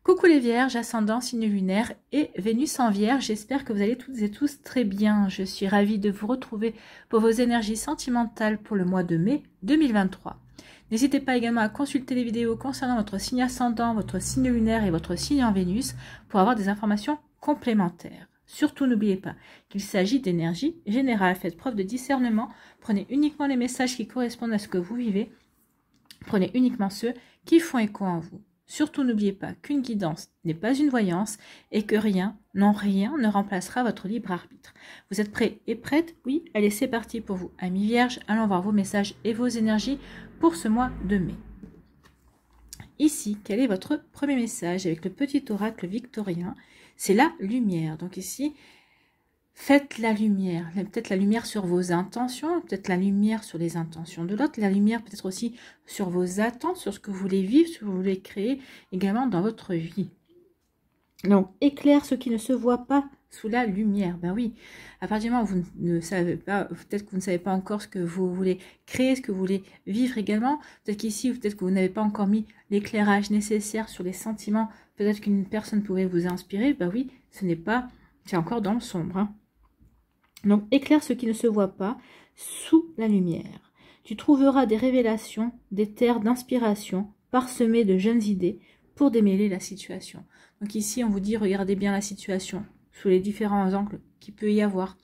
Coucou les vierges, ascendant, signe lunaire et Vénus en vierge. J'espère que vous allez toutes et tous très bien. Je suis ravie de vous retrouver pour vos énergies sentimentales pour le mois de mai 2023. N'hésitez pas également à consulter les vidéos concernant votre signe ascendant, votre signe lunaire et votre signe en Vénus pour avoir des informations complémentaires. Surtout n'oubliez pas qu'il s'agit d'énergie générale. Faites preuve de discernement. Prenez uniquement les messages qui correspondent à ce que vous vivez. Prenez uniquement ceux qui font écho en vous. Surtout n'oubliez pas qu'une guidance n'est pas une voyance et que rien, non rien, ne remplacera votre libre arbitre. Vous êtes prêts et prêtes? Oui, allez, c'est parti pour vous, amis vierges. Allons voir vos messages et vos énergies pour ce mois de mai. Ici, quel est votre premier message avec le petit oracle victorien? C'est la lumière. Donc ici, faites la lumière, peut-être la lumière sur vos intentions, peut-être la lumière sur les intentions de l'autre, la lumière peut-être aussi sur vos attentes, sur ce que vous voulez vivre, ce que vous voulez créer également dans votre vie. Donc, éclaire ce qui ne se voit pas sous la lumière. Ben oui, à partir du moment où vous ne savez pas, peut-être que vous ne savez pas encore ce que vous voulez créer, ce que vous voulez vivre également, peut-être qu'ici, peut-être que vous n'avez pas encore mis l'éclairage nécessaire sur les sentiments, peut-être qu'une personne pourrait vous inspirer, ben oui, ce n'est pas, c'est encore dans le sombre, hein. Donc, éclaire ce qui ne se voit pas sous la lumière. Tu trouveras des révélations, des terres d'inspiration parsemées de jeunes idées pour démêler la situation. Donc ici, on vous dit, regardez bien la situation sous les différents angles qu'il peut y avoir.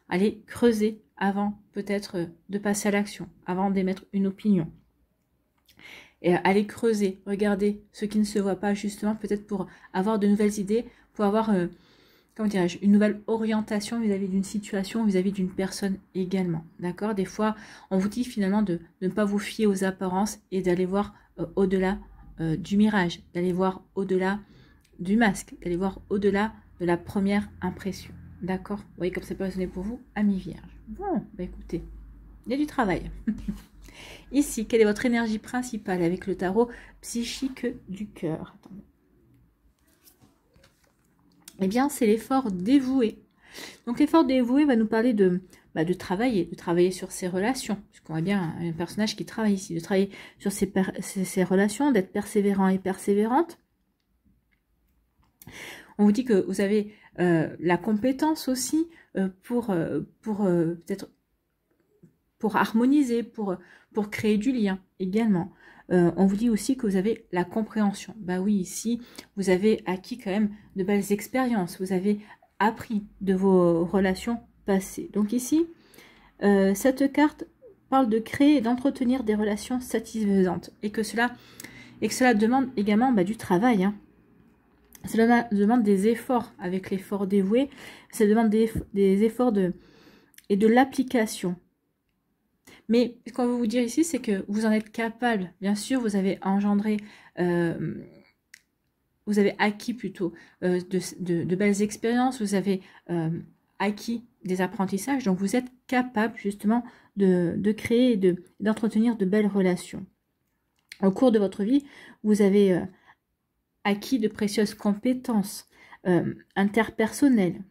Allez creuser avant peut-être de passer à l'action, avant d'émettre une opinion. Et allez creuser, regardez ce qui ne se voit pas justement, peut-être pour avoir de nouvelles idées, pour avoir... comment dirais-je, une nouvelle orientation vis-à-vis d'une situation, vis-à-vis d'une personne également. D'accord? Des fois, on vous dit finalement de ne pas vous fier aux apparences et d'aller voir au-delà du mirage, d'aller voir au-delà du masque, d'aller voir au-delà de la première impression. D'accord? Vous voyez comme ça peut résonner pour vous, amis vierges. Bon, bah écoutez, il y a du travail. Ici, quelle est votre énergie principale avec le tarot psychique du cœur? Attendez. Eh bien, c'est l'effort dévoué. Donc, l'effort dévoué va nous parler de travailler sur ses relations. Puisqu'on voit bien un personnage qui travaille ici, de travailler sur ses relations, d'être persévérant et persévérante. On vous dit que vous avez la compétence aussi peut-être pour harmoniser, pour créer du lien également. On vous dit aussi que vous avez la compréhension. Bah oui, ici, vous avez acquis quand même de belles expériences. Vous avez appris de vos relations passées. Donc ici, cette carte parle de créer et d'entretenir des relations satisfaisantes. Et que cela demande également du travail. Hein. Cela demande des efforts avec l'effort dévoué. Ça demande des efforts et de l'application. Mais ce qu'on veut vous dire ici, c'est que vous en êtes capable. Bien sûr, vous avez engendré, vous avez acquis plutôt de belles expériences, vous avez acquis des apprentissages, donc vous êtes capable justement de créer et d'entretenir de belles relations. Au cours de votre vie, vous avez acquis de précieuses compétences interpersonnelles.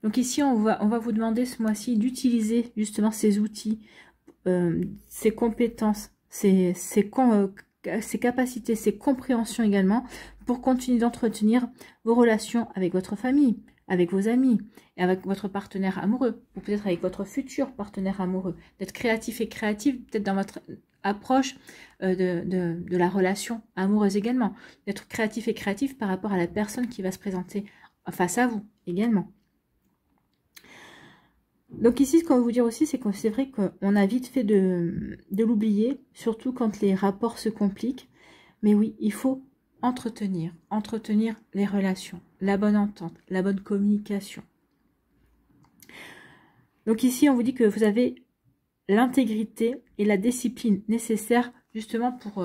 Donc ici, on va vous demander ce mois-ci d'utiliser justement ces outils, ses compétences, ses capacités, ses compréhensions également, pour continuer d'entretenir vos relations avec votre famille, avec vos amis, et avec votre partenaire amoureux, ou peut-être avec votre futur partenaire amoureux. D'être créatif et créative, peut-être dans votre approche de la relation amoureuse également. D'être créatif et créatif par rapport à la personne qui va se présenter face à vous également. Donc ici, ce qu'on veut vous dire aussi, c'est que c'est vrai qu'on a vite fait de l'oublier, surtout quand les rapports se compliquent. Mais oui, il faut entretenir les relations, la bonne entente, la bonne communication. Donc ici, on vous dit que vous avez l'intégrité et la discipline nécessaires justement pour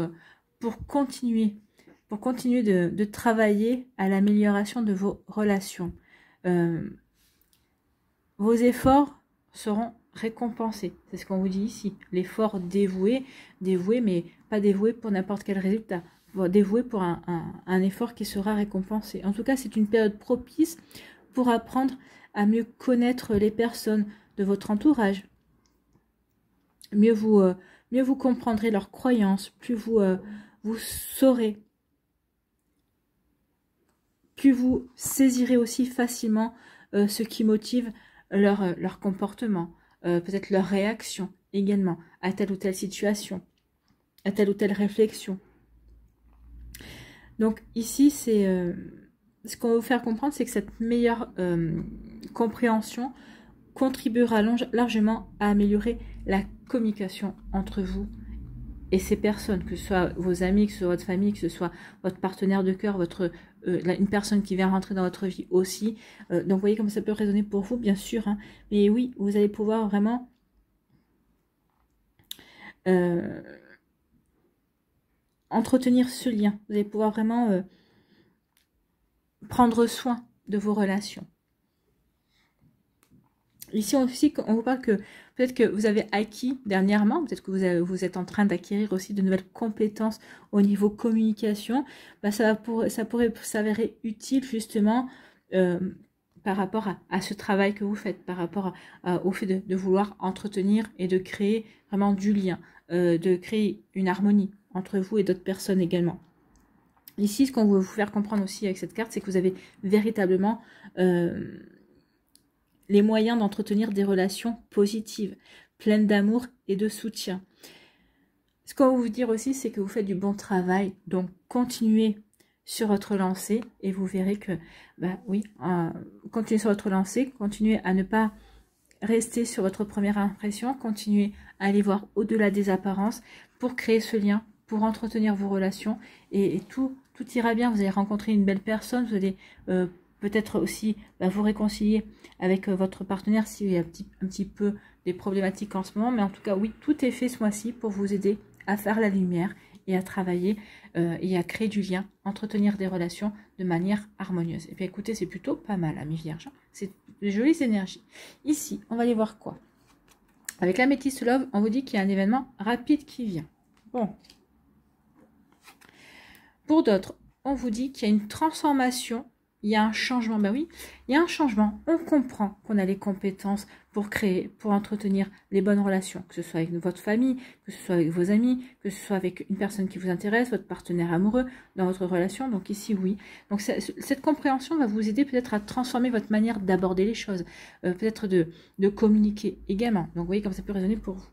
continuer de travailler à l'amélioration de vos relations. Vos efforts seront récompensés. C'est ce qu'on vous dit ici. L'effort dévoué, mais pas dévoué pour n'importe quel résultat. Dévoué pour un effort qui sera récompensé. En tout cas, c'est une période propice pour apprendre à mieux connaître les personnes de votre entourage. Mieux vous comprendrez leurs croyances, plus vous saurez que vous saisirez aussi facilement ce qui motive leur comportement, peut-être leur réaction également à telle ou telle situation, à telle ou telle réflexion. Donc ici, c'est ce qu'on va vous faire comprendre, c'est que cette meilleure compréhension contribuera largement à améliorer la communication entre vous et ces personnes, que ce soit vos amis, que ce soit votre famille, que ce soit votre partenaire de cœur, une personne qui vient rentrer dans votre vie aussi. Donc vous voyez comme ça peut résonner pour vous, bien sûr. Hein, mais oui, vous allez pouvoir vraiment entretenir ce lien. Vous allez pouvoir vraiment prendre soin de vos relations. Ici aussi, on vous parle que peut-être que vous avez acquis dernièrement, peut-être que vous êtes en train d'acquérir aussi de nouvelles compétences au niveau communication. Bah, ça pourrait s'avérer utile justement par rapport à ce travail que vous faites, par rapport au fait de vouloir entretenir et de créer vraiment du lien, de créer une harmonie entre vous et d'autres personnes également. Ici, ce qu'on veut vous faire comprendre aussi avec cette carte, c'est que vous avez véritablement les moyens d'entretenir des relations positives, pleines d'amour et de soutien. Ce qu'on va vous dire aussi, c'est que vous faites du bon travail, donc continuez sur votre lancée et vous verrez que, bah oui, continuez sur votre lancée, continuez à ne pas rester sur votre première impression, continuez à aller voir au-delà des apparences pour créer ce lien, pour entretenir vos relations et tout ira bien. Vous allez rencontrer une belle personne, vous allez peut-être aussi vous réconcilier avec votre partenaire s'il y a un petit peu des problématiques en ce moment. Mais en tout cas, oui, tout est fait ce mois-ci pour vous aider à faire la lumière et à travailler et à créer du lien, entretenir des relations de manière harmonieuse. Et bien écoutez, c'est plutôt pas mal, amis vierges. C'est de jolies énergies. Ici, on va aller voir quoi? Avec l'améthyste love, on vous dit qu'il y a un événement rapide qui vient. Bon. Pour d'autres, on vous dit qu'il y a une transformation. Il y a un changement, ben oui, il y a un changement. On comprend qu'on a les compétences pour créer, pour entretenir les bonnes relations, que ce soit avec votre famille, que ce soit avec vos amis, que ce soit avec une personne qui vous intéresse, votre partenaire amoureux dans votre relation. Donc ici, oui. Donc cette compréhension va vous aider peut-être à transformer votre manière d'aborder les choses, peut-être de communiquer également. Donc vous voyez comme ça peut résonner pour vous.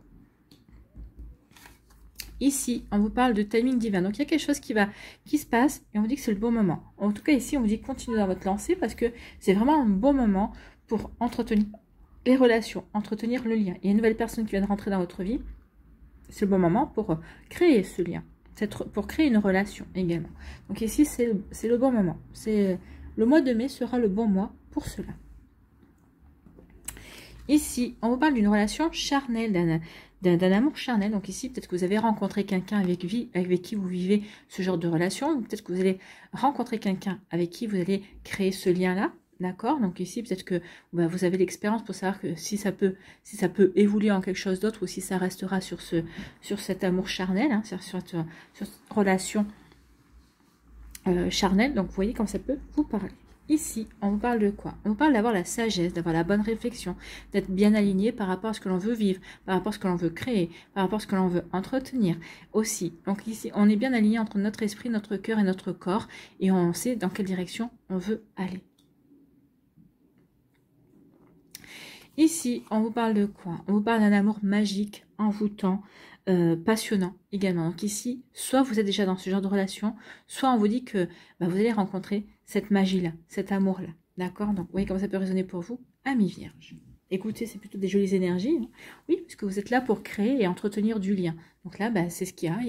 Ici, on vous parle de timing divin. Donc, il y a quelque chose qui se passe et on vous dit que c'est le bon moment. En tout cas, ici, on vous dit continuez dans votre lancée parce que c'est vraiment un bon moment pour entretenir les relations, entretenir le lien. Il y a une nouvelle personne qui vient de rentrer dans votre vie. C'est le bon moment pour créer ce lien, pour créer une relation également. Donc, ici, c'est le bon moment. Le mois de mai sera le bon mois pour cela. Ici, on vous parle d'une relation charnelle, d'un amour charnel. Donc ici, peut-être que vous avez rencontré quelqu'un avec qui vous vivez ce genre de relation. Peut-être que vous allez rencontrer quelqu'un avec qui vous allez créer ce lien-là. D'accord? Donc ici, peut-être que vous avez l'expérience pour savoir que si ça peut évoluer en quelque chose d'autre ou si ça restera sur cet amour charnel, hein, sur cette relation charnelle. Donc vous voyez comme ça peut vous parler. Ici, on vous parle de quoi? On vous parle d'avoir la sagesse, d'avoir la bonne réflexion, d'être bien aligné par rapport à ce que l'on veut vivre, par rapport à ce que l'on veut créer, par rapport à ce que l'on veut entretenir aussi. Donc ici, on est bien aligné entre notre esprit, notre cœur et notre corps et on sait dans quelle direction on veut aller. Ici, on vous parle de quoi? On vous parle d'un amour magique, envoûtant, passionnant également. Donc ici, soit vous êtes déjà dans ce genre de relation, soit on vous dit que vous allez rencontrer cette magie-là, cet amour-là. D'accord? Donc, vous voyez comment ça peut résonner pour vous, amis vierges. Écoutez, c'est plutôt des jolies énergies. Hein. Oui, puisque vous êtes là pour créer et entretenir du lien. Donc là, c'est ce qu'il y a. Il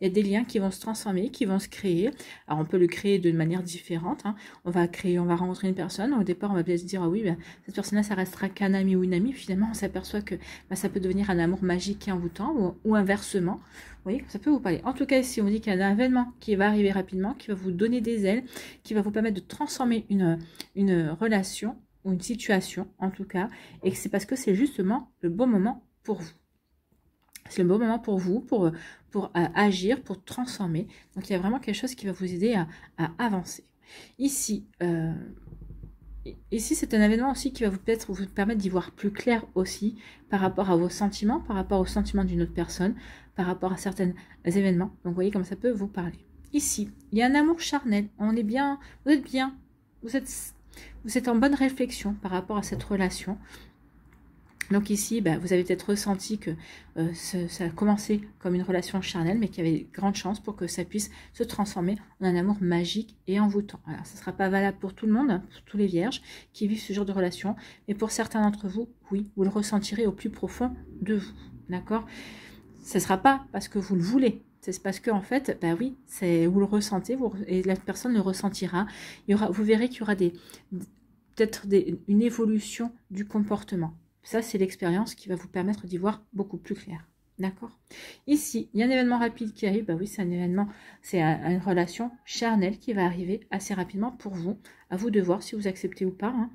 y a des liens qui vont se transformer, qui vont se créer. Alors, on peut le créer de manière différente. Hein. On va rencontrer une personne. Au départ, on va peut-être se dire, ah oui, cette personne-là, ça restera qu'un ami ou une amie. Finalement, on s'aperçoit que ça peut devenir un amour magique et envoûtant ou inversement. Vous voyez, ça peut vous parler. En tout cas, ici, on dit qu'il y a un événement qui va arriver rapidement, qui va vous donner des ailes, qui va vous permettre de transformer une relation ou une situation en tout cas, et que c'est parce que c'est justement le bon moment pour vous. C'est le bon moment pour vous, pour agir, pour transformer. Donc il y a vraiment quelque chose qui va vous aider à avancer. Ici, c'est un événement aussi qui va peut-être vous permettre d'y voir plus clair aussi par rapport à vos sentiments, par rapport aux sentiments d'une autre personne, par rapport à certains événements. Donc vous voyez comme ça peut vous parler. Ici, il y a un amour charnel. On est bien, vous êtes bien vous êtes en bonne réflexion par rapport à cette relation. Donc ici, vous avez peut-être ressenti que ça a commencé comme une relation charnelle, mais qu'il y avait de grandes chances pour que ça puisse se transformer en un amour magique et envoûtant. Alors, ce ne sera pas valable pour tout le monde, hein, pour tous les vierges qui vivent ce genre de relation, mais pour certains d'entre vous, oui, vous le ressentirez au plus profond de vous, d'accord? Ce ne sera pas parce que vous le voulez, c'est parce que en fait, oui, vous le ressentez, et la personne le ressentira. Vous verrez qu'il y aura peut-être une évolution du comportement. Ça, c'est l'expérience qui va vous permettre d'y voir beaucoup plus clair. D'accord? Ici, il y a un événement rapide qui arrive. Oui, c'est un événement, c'est une relation charnelle qui va arriver assez rapidement pour vous. À vous de voir si vous acceptez ou pas. Hein.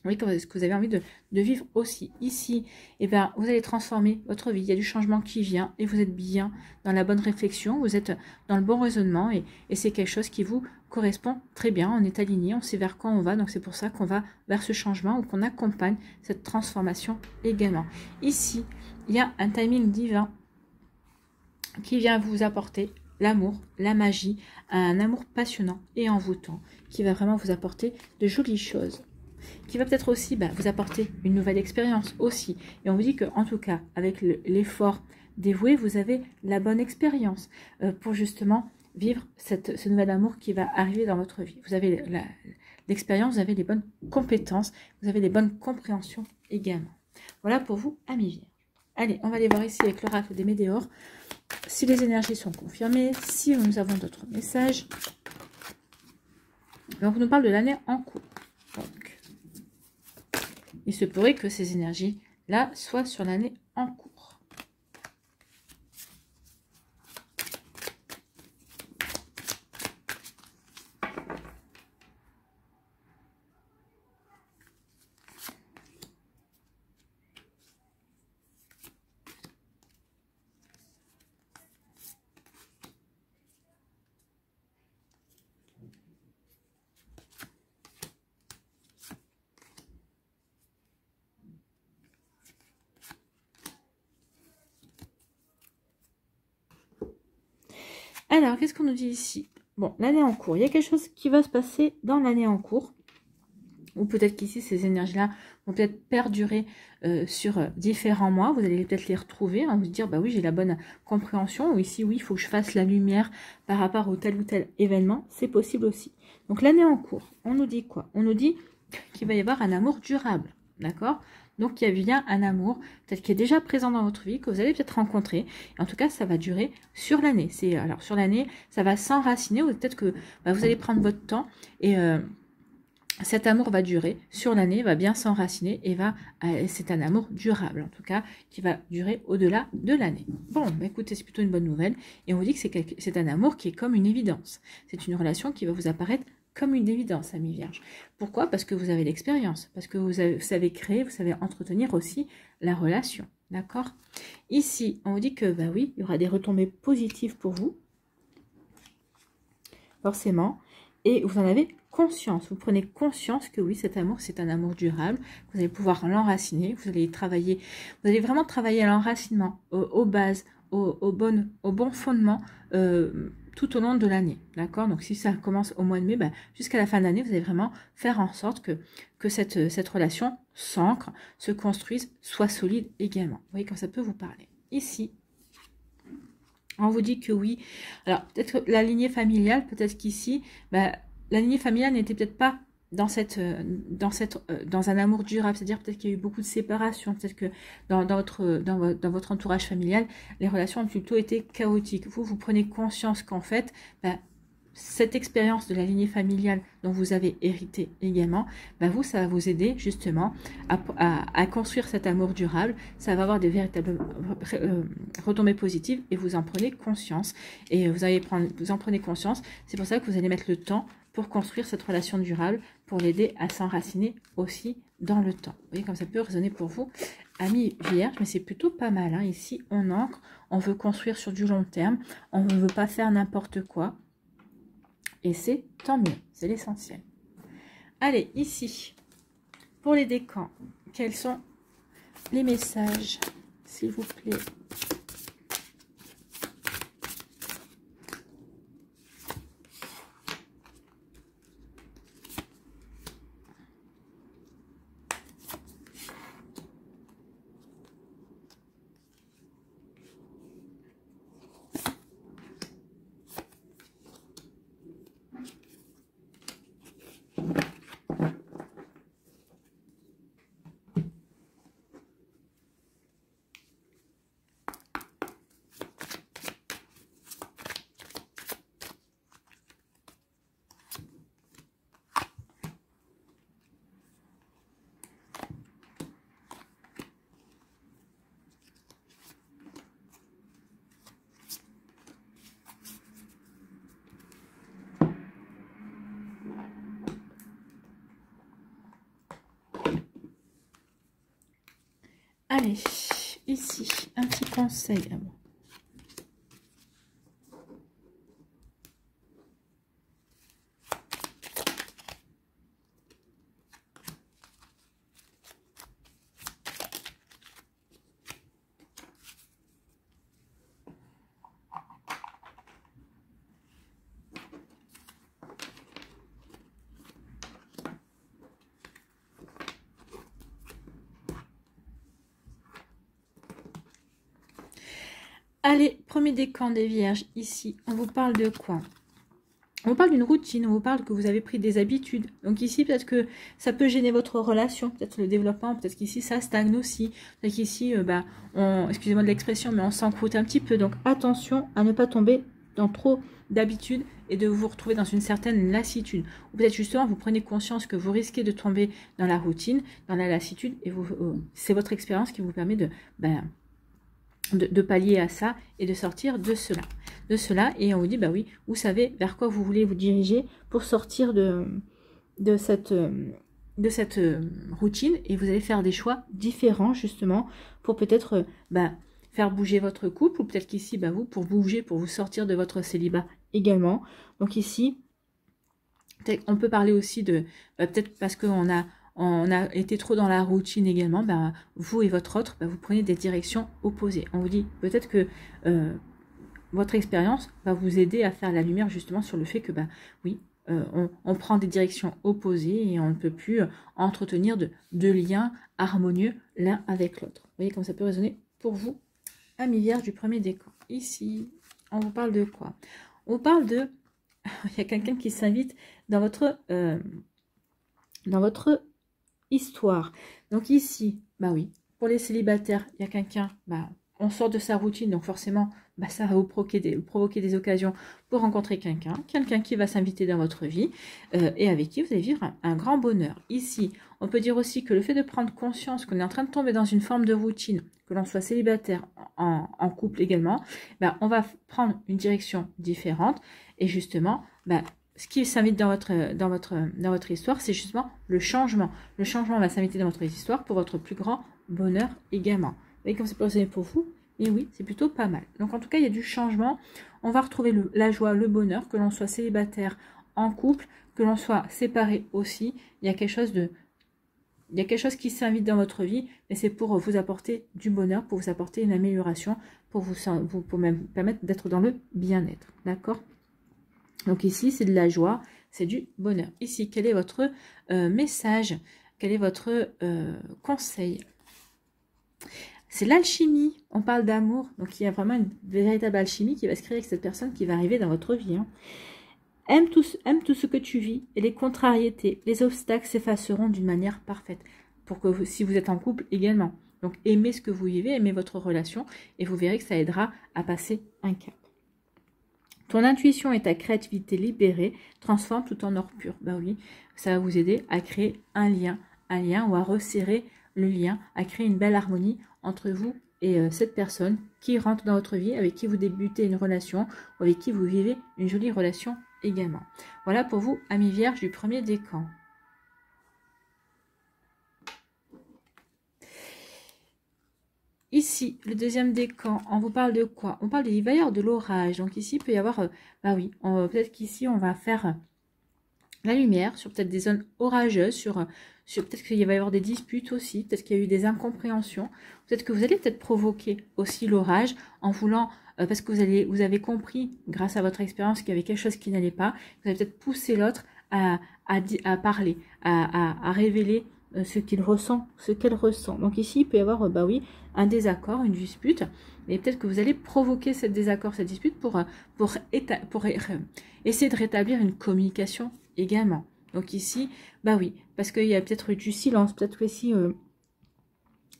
Oui, ce que vous avez envie de vivre aussi. Ici, vous allez transformer votre vie. Il y a du changement qui vient et vous êtes bien dans la bonne réflexion. Vous êtes dans le bon raisonnement et c'est quelque chose qui vous correspond très bien. On est aligné, on sait vers quoi on va. Donc, c'est pour ça qu'on va vers ce changement ou qu'on accompagne cette transformation également. Ici, il y a un timing divin qui vient vous apporter l'amour, la magie, un amour passionnant et envoûtant qui va vraiment vous apporter de jolies choses. Qui va peut-être aussi vous apporter une nouvelle expérience aussi. Et on vous dit que en tout cas, avec l'effort dévoué, vous avez la bonne expérience pour justement vivre ce nouvel amour qui va arriver dans votre vie. Vous avez l'expérience, vous avez les bonnes compétences, vous avez les bonnes compréhensions également. Voilà pour vous, amis vierges. Allez, on va aller voir ici avec l'oracle des Météores, si les énergies sont confirmées, si nous avons d'autres messages. Donc, on nous parle de l'année en cours. Donc, il se pourrait que ces énergies-là soient sur l'année en cours. Alors, qu'est-ce qu'on nous dit ici? Bon, l'année en cours. Il y a quelque chose qui va se passer dans l'année en cours. Ou peut-être qu'ici, ces énergies-là vont peut-être perdurer sur différents mois. Vous allez peut-être les retrouver, hein, vous dire, oui, j'ai la bonne compréhension. Ou ici, oui, il faut que je fasse la lumière par rapport au tel ou tel événement. C'est possible aussi. Donc, l'année en cours, on nous dit quoi? On nous dit qu'il va y avoir un amour durable. D'accord? Donc, il y a bien un amour, peut-être qui est déjà présent dans votre vie, que vous allez peut-être rencontrer. Et en tout cas, ça va durer sur l'année. Alors, sur l'année, ça va s'enraciner, ou peut-être que vous allez prendre votre temps et cet amour va durer sur l'année, va bien s'enraciner et c'est un amour durable, en tout cas, qui va durer au-delà de l'année. Bon, écoutez, c'est plutôt une bonne nouvelle. Et on vous dit que c'est un amour qui est comme une évidence. C'est une relation qui va vous apparaître comme une évidence, amis vierges. Pourquoi? Parce que vous avez l'expérience, parce que vous savez créer, vous savez entretenir aussi la relation. D'accord? Ici, on vous dit que, oui, il y aura des retombées positives pour vous. Forcément. Et vous en avez conscience. Vous prenez conscience que oui, cet amour, c'est un amour durable. Vous allez pouvoir l'enraciner. Vous allez travailler. Vous allez vraiment travailler à l'enracinement, aux bases, au bon fondement, tout au long de l'année, d'accord? Donc, si ça commence au mois de mai, jusqu'à la fin de l'année, vous allez vraiment faire en sorte que cette relation s'ancre, se construise, soit solide également. Vous voyez quand ça peut vous parler. Ici, on vous dit que oui. Alors, peut-être la lignée familiale, peut-être qu'ici, la lignée familiale n'était peut-être pas dans un amour durable, c'est-à-dire peut-être qu'il y a eu beaucoup de séparations, peut-être que dans votre entourage familial, les relations ont plutôt été chaotiques. Vous prenez conscience qu'en fait, cette expérience de la lignée familiale dont vous avez hérité également, ça va vous aider justement à construire cet amour durable. Ça va avoir des véritables retombées positives et vous en prenez conscience. Et vous en prenez conscience. C'est pour ça que vous allez mettre le temps pour construire cette relation durable, pour l'aider à s'enraciner aussi dans le temps. Vous voyez comme ça peut résonner pour vous, amis vierges, mais c'est plutôt pas mal. Hein. Ici, on ancre, on veut construire sur du long terme, on ne veut pas faire n'importe quoi. Et c'est tant mieux, c'est l'essentiel. Allez, ici, pour les décans, quels sont les messages, s'il vous plaît? Allez, ici, un petit conseil à moi. Allez, premier décan des vierges, ici, on vous parle de quoi? On vous parle d'une routine, on vous parle que vous avez pris des habitudes. Donc ici, peut-être que ça peut gêner votre relation, peut-être le développement, peut-être qu'ici, ça stagne aussi. Peut-être qu'ici, excusez-moi de l'expression, mais on s'encroute un petit peu. Donc attention à ne pas tomber dans trop d'habitudes et de vous retrouver dans une certaine lassitude. Ou peut-être justement, vous prenez conscience que vous risquez de tomber dans la routine, dans la lassitude, et c'est votre expérience qui vous permet de pallier à ça et de sortir de cela. Et on vous dit, bah oui, vous savez vers quoi vous voulez vous diriger pour sortir de cette routine, et vous allez faire des choix différents justement pour peut-être faire bouger votre couple, ou peut-être qu'ici, vous, pour vous sortir de votre célibat également. Donc ici, on peut parler aussi de, peut-être parce qu'on a été trop dans la routine également, vous et votre autre, vous prenez des directions opposées. On vous dit peut-être que votre expérience va vous aider à faire la lumière justement sur le fait que, oui, on prend des directions opposées et on ne peut plus entretenir de liens harmonieux l'un avec l'autre. Vous voyez comme ça peut résonner pour vous, amis vierges du premier décan. Ici, on vous parle de quoi? On vous parle de... Il y a quelqu'un qui s'invite dans votre histoire. Donc ici, oui, pour les célibataires, il y a quelqu'un, on sort de sa routine, donc forcément, ça va vous provoquer des occasions pour rencontrer quelqu'un qui va s'inviter dans votre vie et avec qui vous allez vivre un grand bonheur. Ici, on peut dire aussi que le fait de prendre conscience qu'on est en train de tomber dans une forme de routine, que l'on soit célibataire, en couple également, on va prendre une direction différente et justement, ce qui s'invite dans votre histoire, c'est justement le changement. Le changement va s'inviter dans votre histoire pour votre plus grand bonheur également. Vous voyez comme c'est possible pour vous? Et oui, c'est plutôt pas mal. Donc en tout cas, il y a du changement. On va retrouver la joie, le bonheur, que l'on soit célibataire, en couple, que l'on soit séparé aussi. Il y a quelque chose qui s'invite dans votre vie, mais c'est pour vous apporter du bonheur, pour vous apporter une amélioration, pour même permettre d'être dans le bien-être. D'accord? Donc ici, c'est de la joie, c'est du bonheur. Ici, quel est votre message? Quel est votre conseil? C'est l'alchimie. On parle d'amour. Donc il y a vraiment une véritable alchimie qui va se créer avec cette personne qui va arriver dans votre vie. Aime tout ce que tu vis et les contrariétés, les obstacles s'effaceront d'une manière parfaite. Pour que si vous êtes en couple également. Donc aimez ce que vous vivez, aimez votre relation et vous verrez que ça aidera à passer un cap. Ton intuition et ta créativité libérée transforment tout en or pur. Oui, ça va vous aider à créer un lien ou à resserrer le lien, à créer une belle harmonie entre vous et cette personne qui rentre dans votre vie, avec qui vous débutez une relation, ou avec qui vous vivez une jolie relation également. Voilà pour vous, amis vierges du premier décan. Ici, le deuxième décan, on vous parle de quoi? On parle il va y avoir de l'orage. Donc ici, il peut y avoir, oui, peut-être qu'ici, on va faire la lumière sur peut-être des zones orageuses, sur peut-être qu'il va y avoir des disputes aussi, peut-être qu'il y a eu des incompréhensions, peut-être que vous allez peut-être provoquer aussi l'orage en voulant, parce que vous avez compris, grâce à votre expérience, qu'il y avait quelque chose qui n'allait pas, vous allez peut-être pousser l'autre à parler, à révéler ce qu'il ressent, ce qu'elle ressent. Donc ici, il peut y avoir, oui, un désaccord, une dispute, et peut-être que vous allez provoquer ce désaccord, cette dispute pour essayer de rétablir une communication également. Donc ici, oui, parce qu'il y a peut-être du silence, peut-être que si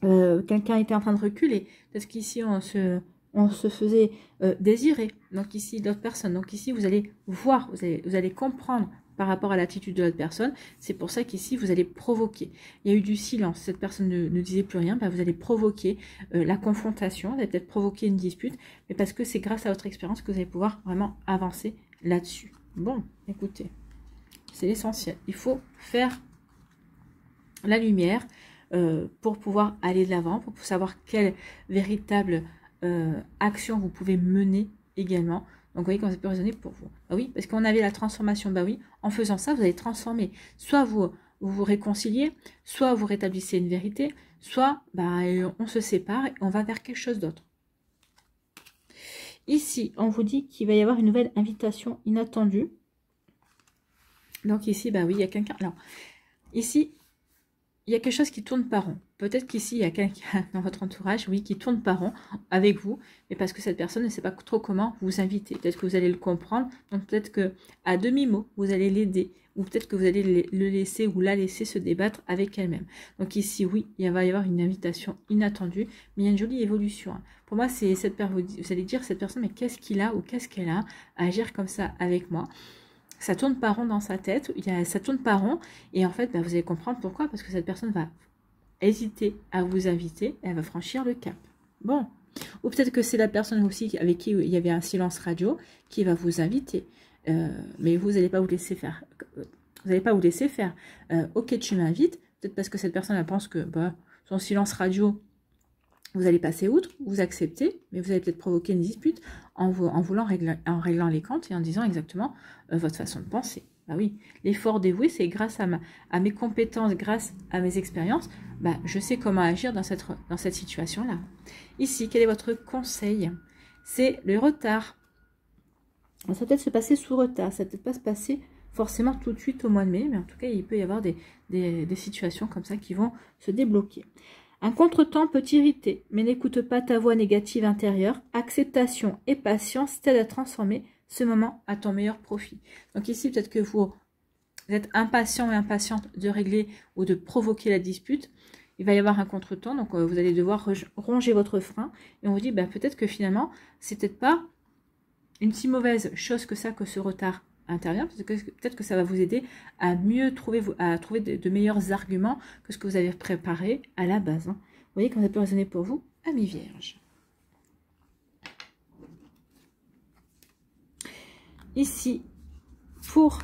quelqu'un était en train de reculer, peut-être qu'ici on se faisait désirer, donc ici d'autres personnes. Donc ici, vous allez voir, vous allez comprendre par rapport à l'attitude de l'autre personne. C'est pour ça qu'ici, vous allez provoquer. Il y a eu du silence, cette personne ne disait plus rien, vous allez provoquer la confrontation, vous allez peut-être provoquer une dispute, mais parce que c'est grâce à votre expérience que vous allez pouvoir vraiment avancer là-dessus. Bon, écoutez, c'est l'essentiel. Il faut faire la lumière, pour pouvoir aller de l'avant, pour savoir quelle véritable action vous pouvez mener également. Donc, vous voyez comment ça peut résonner pour vous. Bah oui, parce qu'on avait la transformation. Bah oui, en faisant ça, vous allez transformer. Soit vous réconciliez, soit vous rétablissez une vérité, soit bah, on se sépare et on va vers quelque chose d'autre. Ici, on vous dit qu'il va y avoir une nouvelle invitation inattendue. Donc ici, bah oui, il y a quelqu'un. Alors, ici, il y a quelque chose qui tourne par rond. Peut-être qu'ici, il y a quelqu'un dans votre entourage, oui, qui tourne par rond avec vous, mais parce que cette personne ne sait pas trop comment vous inviter. Peut-être que vous allez le comprendre, donc peut-être que à demi-mot, vous allez l'aider, ou peut-être que vous allez le laisser ou la laisser se débattre avec elle-même. Donc ici, oui, il va y avoir une invitation inattendue, mais il y a une jolie évolution. Hein. Pour moi, c'est cette personne, vous allez dire, cette personne, mais qu'est-ce qu'il a ou qu'est-ce qu'elle a à agir comme ça avec moi? Ça tourne pas rond dans sa tête, ça tourne pas rond, et en fait, bah, vous allez comprendre pourquoi, parce que cette personne va hésiter à vous inviter, elle va franchir le cap. Bon, ou peut-être que c'est la personne aussi avec qui il y avait un silence radio qui va vous inviter, mais vous n'allez pas vous laisser faire. Vous n'allez pas vous laisser faire. Ok, tu m'invites, peut-être parce que cette personne elle pense que bah, son silence radio, vous allez passer outre, vous acceptez, mais vous allez peut-être provoquer une dispute en réglant les comptes et en disant exactement votre façon de penser. Bah oui, l'effort dévoué, c'est grâce à mes compétences, grâce à mes expériences, bah, je sais comment agir dans cette situation-là. Ici, quel est votre conseil? C'est le retard. Ça va peut-être se passer sous retard, ça ne va peut-être pas se passer forcément tout de suite au mois de mai, mais en tout cas, il peut y avoir des situations comme ça qui vont se débloquer. Un contretemps peut t'irriter, mais n'écoute pas ta voix négative intérieure. Acceptation et patience t'aident à transformer ce moment à ton meilleur profit. Donc ici, peut-être que vous êtes impatient et impatiente de régler ou de provoquer la dispute. Il va y avoir un contretemps, donc vous allez devoir ronger votre frein. Et on vous dit, ben, peut-être que finalement, c'est peut-être pas une si mauvaise chose que ça, que ce retard intérieur, peut-être que ça va vous aider à mieux trouver, de meilleurs arguments que ce que vous avez préparé à la base. Hein. Vous voyez comment ça peut résonner pour vous, amis vierges. Ici, pour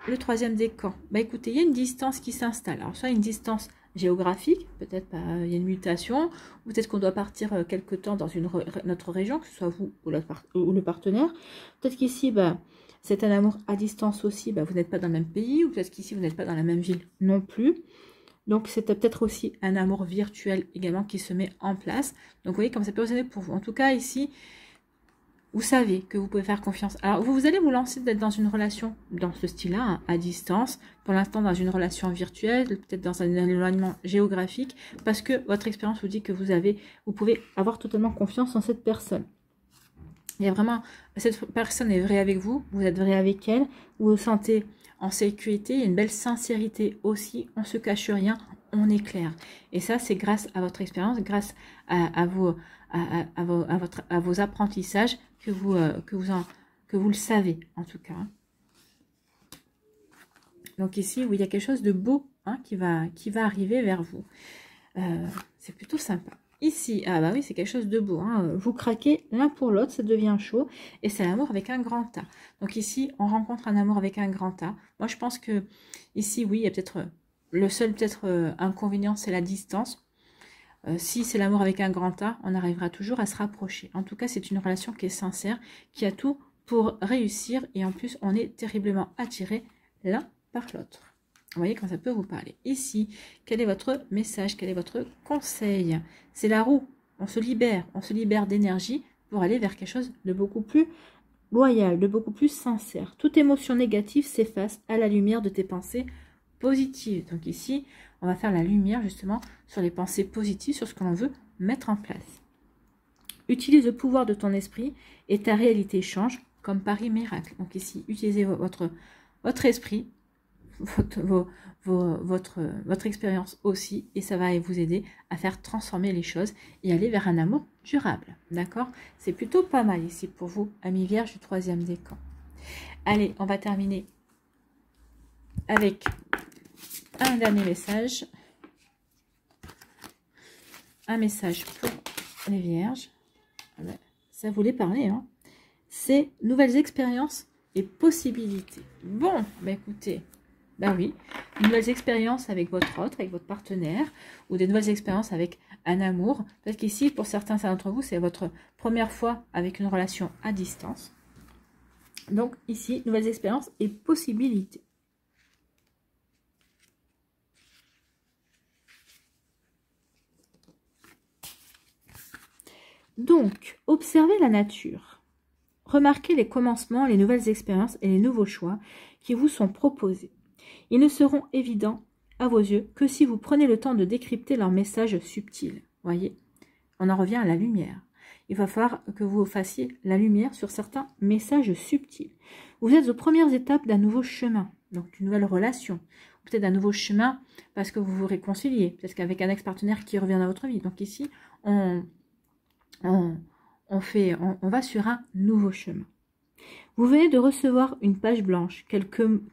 le troisième décan, bah écoutez, il y a une distance qui s'installe. Alors, soit une distance géographique, peut-être il y a une mutation, ou peut-être qu'on doit partir quelque temps dans notre région, que ce soit vous ou le partenaire. Peut-être qu'ici, bah, c'est un amour à distance aussi, bah, vous n'êtes pas dans le même pays, ou peut-être qu'ici, vous n'êtes pas dans la même ville non plus. Donc, c'est peut-être aussi un amour virtuel également qui se met en place. Donc, vous voyez comme ça peut résonner pour vous. En tout cas, ici, vous savez que vous pouvez faire confiance. Alors, vous allez vous lancer d'être dans une relation dans ce style-là, hein, à distance. Pour l'instant, dans une relation virtuelle, peut-être dans un éloignement géographique, parce que votre expérience vous dit que vous pouvez avoir totalement confiance en cette personne. Il y a vraiment, cette personne est vraie avec vous, vous êtes vrai avec elle, vous vous sentez en sécurité, il y a une belle sincérité aussi, on ne se cache rien, on est clair. Et ça, c'est grâce à votre expérience, grâce à vos apprentissages que vous le savez, en tout cas. Donc ici, oui, il y a quelque chose de beau hein, qui va arriver vers vous. C'est plutôt sympa. Ici, ah bah oui, c'est quelque chose de beau. Hein. Vous craquez l'un pour l'autre, ça devient chaud. Et c'est l'amour avec un grand A. Donc ici, on rencontre un amour avec un grand A. Moi, je pense que ici, oui, il y a peut-être... Le seul peut-être inconvénient, c'est la distance. Si c'est l'amour avec un grand A, on arrivera toujours à se rapprocher. En tout cas, c'est une relation qui est sincère, qui a tout pour réussir. Et en plus, on est terriblement attirés l'un par l'autre. Vous voyez quand ça peut vous parler. Ici, quel est votre message? Quel est votre conseil? C'est la roue. On se libère d'énergie pour aller vers quelque chose de beaucoup plus loyal, de beaucoup plus sincère. Toute émotion négative s'efface à la lumière de tes pensées positives. Donc ici, on va faire la lumière justement sur les pensées positives, sur ce que l'on veut mettre en place. Utilise le pouvoir de ton esprit et ta réalité change comme Paris miracle. Donc ici, utilisez votre esprit, votre expérience aussi, et ça va vous aider à faire transformer les choses et aller vers un amour durable. D'accord? C'est plutôt pas mal ici pour vous, amis vierges du troisième décan. Allez, on va terminer avec un dernier message. Un message pour les vierges. Ça voulait parler, hein. C'est nouvelles expériences et possibilités. Bon, bah écoutez, Ben oui, de nouvelles expériences avec votre autre, avec votre partenaire, ou des nouvelles expériences avec un amour. Peut-être qu'ici, pour certains d'entre vous, c'est votre première fois avec une relation à distance. Donc ici, nouvelles expériences et possibilités. Donc, observez la nature. Remarquez les commencements, les nouvelles expériences et les nouveaux choix qui vous sont proposés. Ils ne seront évidents à vos yeux que si vous prenez le temps de décrypter leurs messages subtils. Voyez, on en revient à la lumière. Il va falloir que vous fassiez la lumière sur certains messages subtils. Vous êtes aux premières étapes d'un nouveau chemin, donc d'une nouvelle relation. Peut-être d'un nouveau chemin parce que vous vous réconciliez, peut-être qu'avec un ex-partenaire qui revient dans votre vie. Donc ici, on va sur un nouveau chemin. Vous venez de recevoir une page blanche.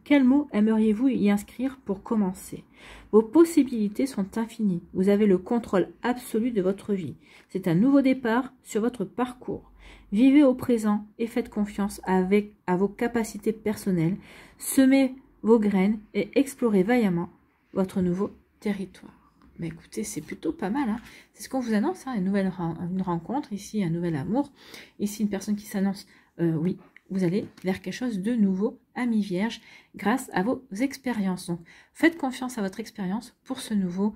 Quels mots aimeriez-vous y inscrire pour commencer? Vos possibilités sont infinies. Vous avez le contrôle absolu de votre vie. C'est un nouveau départ sur votre parcours. Vivez au présent et faites confiance à vos capacités personnelles. Semez vos graines et explorez vaillamment votre nouveau territoire. Mais écoutez, c'est plutôt pas mal. Hein. C'est ce qu'on vous annonce, hein, une rencontre, ici un nouvel amour, ici une personne qui s'annonce, oui, vous allez vers quelque chose de nouveau, ami vierge, grâce à vos expériences. Donc, faites confiance à votre expérience pour ce nouveau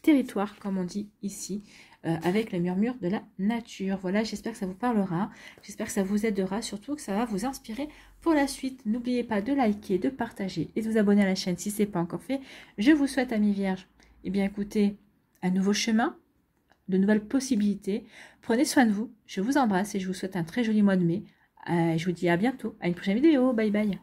territoire, comme on dit ici, avec le murmure de la nature. Voilà, j'espère que ça vous parlera, j'espère que ça vous aidera, surtout que ça va vous inspirer pour la suite. N'oubliez pas de liker, de partager et de vous abonner à la chaîne si ce n'est pas encore fait. Je vous souhaite, amis vierges, eh bien écoutez, un nouveau chemin, de nouvelles possibilités. Prenez soin de vous, je vous embrasse et je vous souhaite un très joli mois de mai. Je vous dis à bientôt, à une prochaine vidéo, bye bye.